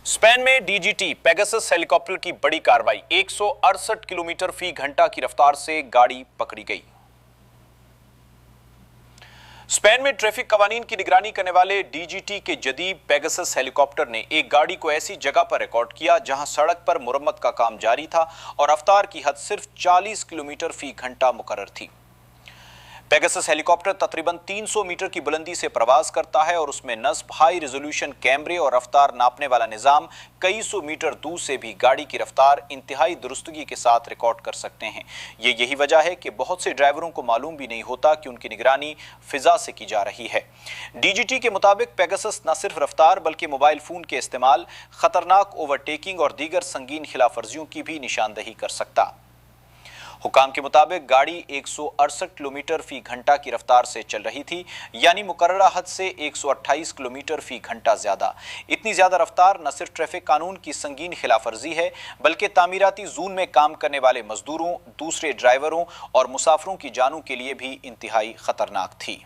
Spain में DGT Pegasus helicopter की बड़ी कार्रवाई। 168 किलोमीटर फी घंटा की रफ्तार से गाड़ी पकड़ी गई। स्पेन में ट्रैफिक कवानीन की निगरानी करने वाले डीजीटी के जदीद पेगासस हेलीकॉप्टर ने एक गाड़ी को ऐसी जगह पर रिकॉर्ड किया जहां सड़क पर मुरम्मत का काम जारी था और रफ्तार की हद सिर्फ 40 किलोमीटर फी घंटा मुकर्रर थी। पेगासस हेलीकॉप्टर तकरीबन 300 मीटर की बुलंदी से प्रवास करता है और उसमें नस्ब हाई रिजोल्यूशन कैमरे और रफ्तार नापने वाला निजाम कई सौ मीटर दूर से भी गाड़ी की रफ्तार इंतहाई दुरुस्तगी के साथ रिकॉर्ड कर सकते हैं। यही वजह है कि बहुत से ड्राइवरों को मालूम भी नहीं होता कि उनकी निगरानी फिजा से की जा रही है। डीजीटी के मुताबिक पेगासस न सिर्फ रफ्तार बल्कि मोबाइल फोन के इस्तेमाल, खतरनाक ओवरटेकिंग और दीगर संगीन खिलाफवर्जियों की भी निशानदही कर सकता। हुकाम के मुताबिक गाड़ी 168 किलोमीटर फी घंटा की रफ्तार से चल रही थी, यानी मुकर्ररा हद से 128 किलोमीटर फी घंटा ज्यादा। इतनी ज्यादा रफ्तार न सिर्फ ट्रैफिक कानून की संगीन खिलाफवर्जी है बल्कि तामीराती जोन में काम करने वाले मजदूरों, दूसरे ड्राइवरों और मुसाफिरों की जानों के लिए भी इंतहाई खतरनाक थी।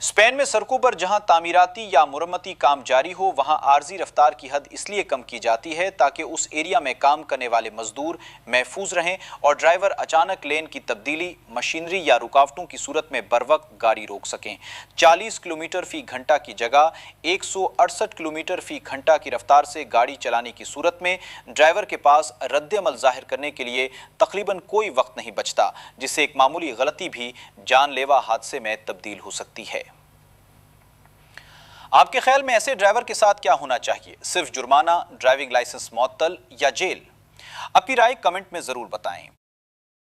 स्पेन में सड़कों पर जहां तामीराती या मुरम्मती काम जारी हो वहां आर्जी रफ्तार की हद इसलिए कम की जाती है ताकि उस एरिया में काम करने वाले मजदूर महफूज रहें और ड्राइवर अचानक लेन की तब्दीली, मशीनरी या रुकावटों की सूरत में बरवक्त गाड़ी रोक सकें। 40 किलोमीटर फी घंटा की जगह 168 किलोमीटर फी घंटा की रफ्तार से गाड़ी चलाने की सूरत में ड्राइवर के पास रद्द-ए-अमल जाहिर करने के लिए तकरीबन कोई वक्त नहीं बचता, जिससे एक मामूली गलती भी जानलेवा हादसे में तब्दील हो सकती है। आपके ख्याल में ऐसे ड्राइवर के साथ क्या होना चाहिए? सिर्फ जुर्माना, ड्राइविंग लाइसेंस मुअत्तल या जेल? अपनी राय कमेंट में जरूर बताएं।